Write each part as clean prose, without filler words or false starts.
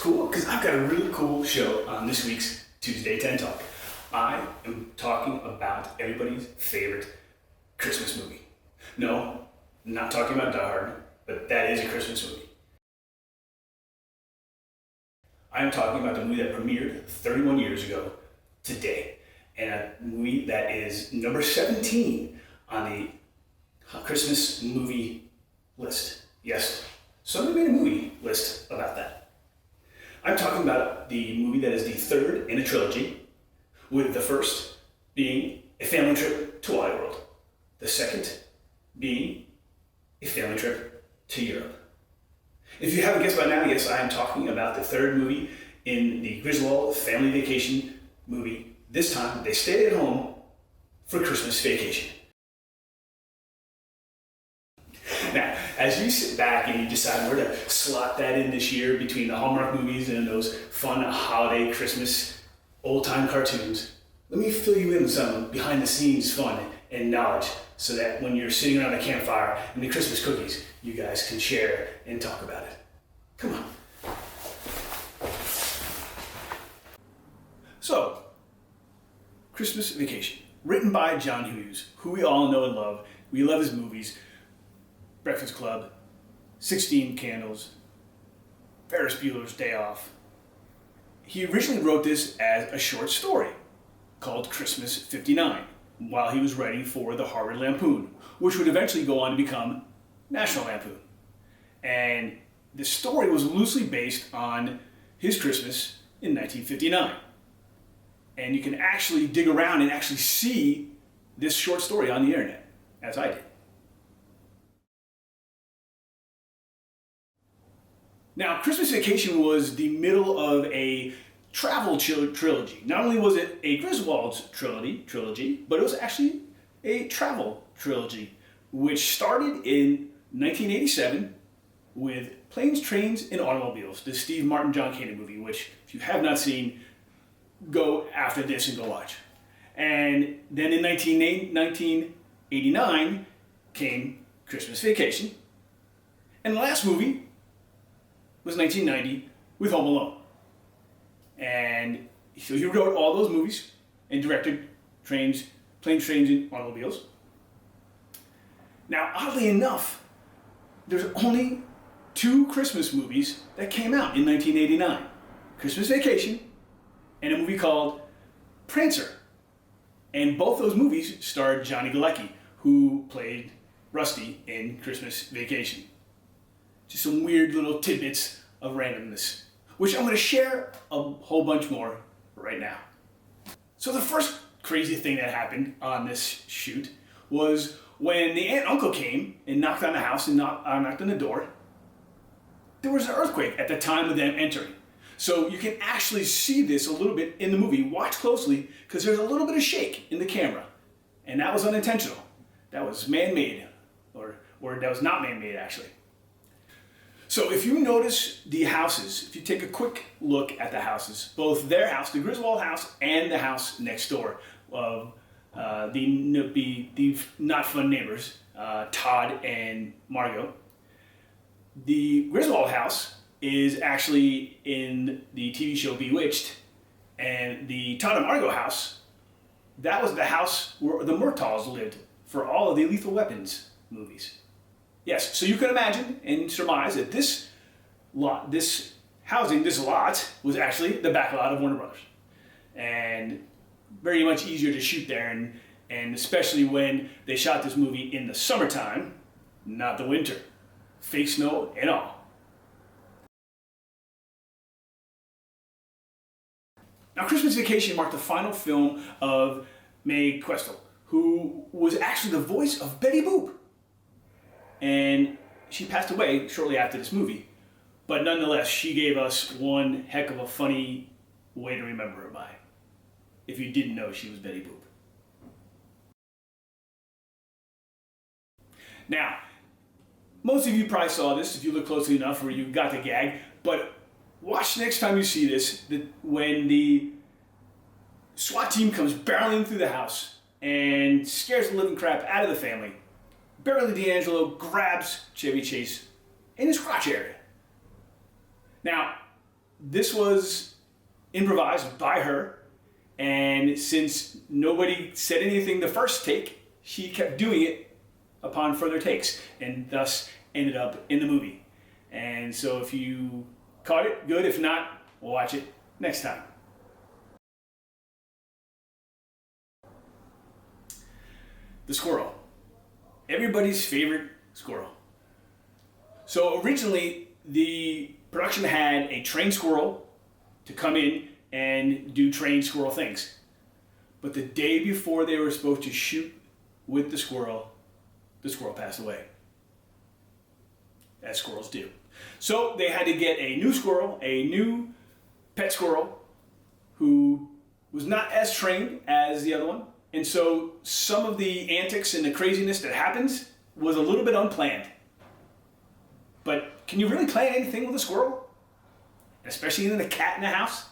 cool because I've got a really cool show on this week's Tuesday 10 Talk. I am talking about everybody's favorite Christmas movie. No, I'm not talking about Die Hard, but that is a Christmas movie. I am talking about the movie that premiered 31 years ago today, and a movie that is number 17 on the Christmas movie list. Yes, somebody made a movie list about that. I'm talking about the movie that is the third in a trilogy, with the first being A Family Trip to Wide World, the second being A Family Trip to Europe. If you haven't guessed by now, yes, I am talking about the third movie in the Griswold family vacation movie. This time, they stayed at home for Christmas vacation. Now, as you sit back and you decide where to slot that in this year between the Hallmark movies and those fun holiday Christmas old-time cartoons, let me fill you in with some behind-the-scenes fun and knowledge so that when you're sitting around the campfire and the Christmas cookies, you guys can share and talk about it. Come on. So, Christmas Vacation, written by John Hughes, who we all know and love. We love his movies. Breakfast Club, 16 Candles, Ferris Bueller's Day Off. He originally wrote this as a short story called Christmas 59 while he was writing for the Harvard Lampoon, which would eventually go on to become National Lampoon. And the story was loosely based on his Christmas in 1959. And you can actually dig around and actually see this short story on the internet, as I did. Now, Christmas Vacation was the middle of a travel trilogy. Not only was it a Griswold's trilogy, but it was actually a travel trilogy, which started in 1987 with Planes, Trains, and Automobiles, the Steve Martin, John Candy movie, which, if you have not seen, go after this and go watch. And then in 1989 came Christmas Vacation. And the last movie was 1990 with Home Alone. And so he wrote all those movies and directed Planes, Trains, and Automobiles. Now, oddly enough, there's only two Christmas movies that came out in 1989. Christmas Vacation and a movie called Prancer. And both those movies starred Johnny Galecki, who played Rusty in Christmas Vacation. Just some weird little tidbits of randomness, which I'm going to share a whole bunch more right now. So the first crazy thing that happened on this shoot was when the aunt and uncle came and knocked on the house and knocked on the door. There was an earthquake at the time of them entering. So you can actually see this a little bit in the movie. Watch closely because there's a little bit of shake in the camera. And that was unintentional. That was man-made, or that was not man-made actually. So if you notice the houses, if you take a quick look at the houses, both their house, the Griswold house, and the house next door of the not fun neighbors, Todd and Margot. The Griswold house is actually in the TV show Bewitched, and the Todd and Margot house, that was the house where the Murtaughs lived for all of the Lethal Weapons movies. Yes, so you can imagine and surmise that this lot was actually the back lot of Warner Brothers. And very much easier to shoot there, and especially when they shot this movie in the summertime, not the winter. Fake snow and all. Now, Christmas Vacation marked the final film of Mae Questel, who was actually the voice of Betty Boop. And she passed away shortly after this movie. But nonetheless, she gave us one heck of a funny way to remember her by, if you didn't know she was Betty Boop. Now, most of you probably saw this if you look closely enough, or you got the gag, but watch next time you see this, when the SWAT team comes barreling through the house and scares the living crap out of the family. Beverly D'Angelo grabs Chevy Chase in his crotch area. Now, this was improvised by her, and since nobody said anything the first take, she kept doing it upon further takes, and thus ended up in the movie. And so if you caught it, good. If not, we'll watch it next time. The squirrel. Everybody's favorite squirrel. So originally, the production had a trained squirrel to come in and do trained squirrel things. But the day before they were supposed to shoot with the squirrel passed away. As squirrels do. So they had to get a new squirrel, a new pet squirrel, who was not as trained as the other one. And so some of the antics and the craziness that happens was a little bit unplanned. But can you really plan anything with a squirrel? Especially in a cat in the house?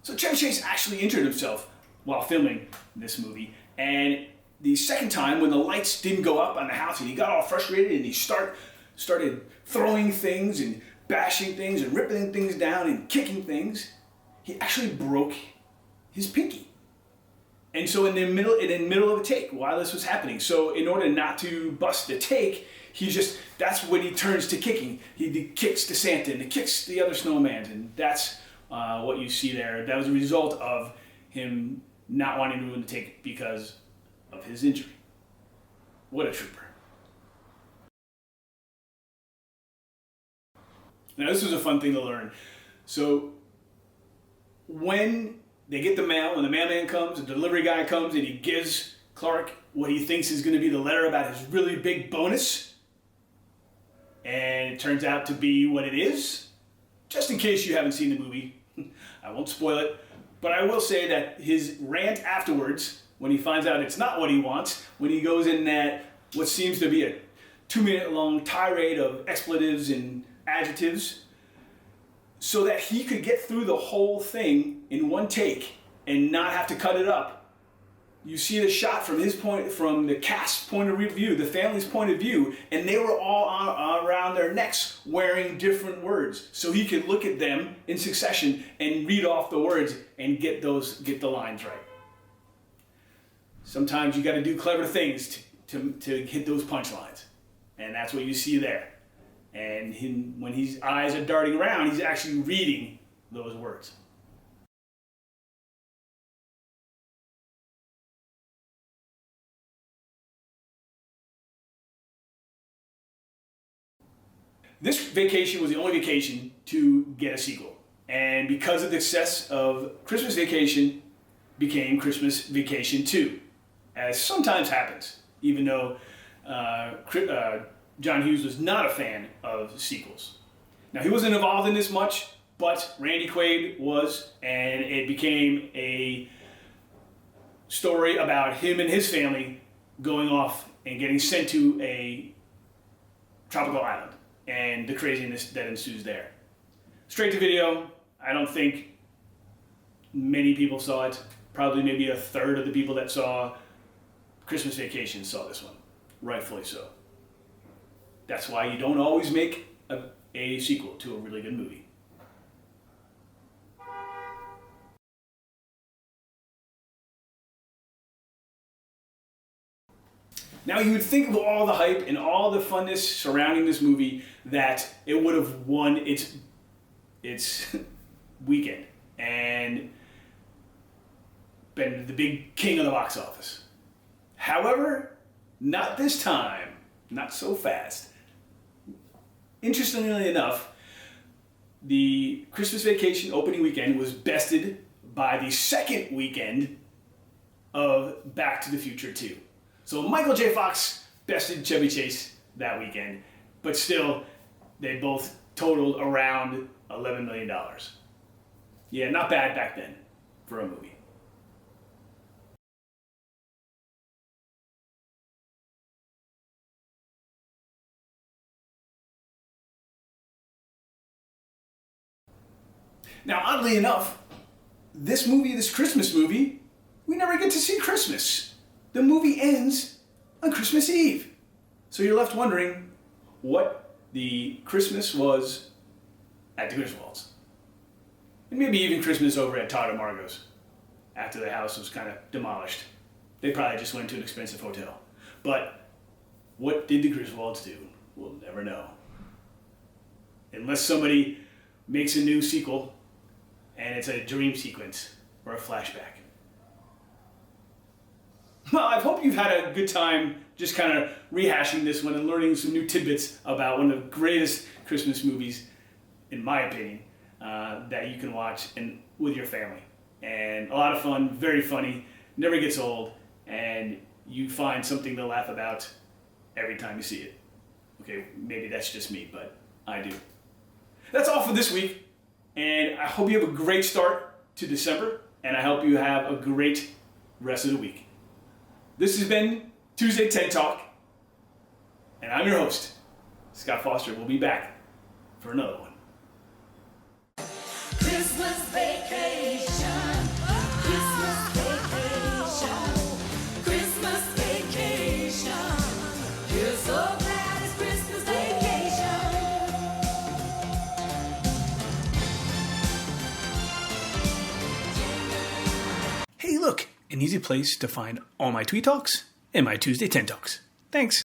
So Chevy Chase actually injured himself while filming this movie. And the second time, when the lights didn't go up on the house and he got all frustrated and he started throwing things and bashing things and ripping things down and kicking things, he actually broke his pinky. And so in the middle of a take, while this was happening, so in order not to bust the take, that's when he turns to kicking. He kicks the Santa and he kicks the other snowman, and that's what you see there. That was a result of him not wanting to ruin the take because of his injury. What a trooper. Now this was a fun thing to learn. So when they get the mail, when the mailman comes, the delivery guy comes and he gives Clark what he thinks is going to be the letter about his really big bonus, and it turns out to be what it is, just in case you haven't seen the movie, I won't spoil it, but I will say that his rant afterwards, when he finds out it's not what he wants, when he goes in that what seems to be a 2-minute long tirade of expletives and adjectives, so that he could get through the whole thing in one take and not have to cut it up. You see the shot from the cast's point of view, the family's point of view, and they were all around their necks wearing different words, so he could look at them in succession and read off the words and get the lines right. Sometimes you got to do clever things to hit those punchlines, and that's what you see there. And when his eyes are darting around, he's actually reading those words. This vacation was the only vacation to get a sequel. And because of the success of Christmas Vacation, became Christmas Vacation 2, as sometimes happens, even though John Hughes was not a fan of sequels. Now, he wasn't involved in this much, but Randy Quaid was, and it became a story about him and his family going off and getting sent to a tropical island and the craziness that ensues there. Straight to video, I don't think many people saw it. Probably maybe a third of the people that saw Christmas Vacation saw this one, rightfully so. That's why you don't always make a sequel to a really good movie. Now you would think of all the hype and all the funness surrounding this movie that it would have won its weekend and been the big king of the box office. However, not this time, not so fast. Interestingly enough, the Christmas Vacation opening weekend was bested by the second weekend of Back to the Future 2. So Michael J. Fox bested Chevy Chase that weekend, but still, they both totaled around $11 million. Yeah, not bad back then for a movie. Now, oddly enough, this Christmas movie, we never get to see Christmas. the movie ends on Christmas Eve. So you're left wondering what the Christmas was at the Griswolds. And maybe even Christmas over at Todd and Margot's after the house was kind of demolished. They probably just went to an expensive hotel. But what did the Griswolds do? We'll never know. Unless somebody makes a new sequel and it's a dream sequence or a flashback. Well, I hope you've had a good time just kind of rehashing this one and learning some new tidbits about one of the greatest Christmas movies, in my opinion, that you can watch with your family. And a lot of fun, very funny, never gets old, and you find something to laugh about every time you see it. Okay, maybe that's just me, but I do. That's all for this week, and I hope you have a great start to December, and I hope you have a great rest of the week. This has been Tuesday TED Talk, and I'm your host, Scott Foster. We'll be back for another one. Christmas vacation, Christmas vacation, Christmas vacation. You're so glad it's Christmas vacation. Hey, look, an easy place to find all my Tweet Talks and my Tuesday TED Talks. Thanks.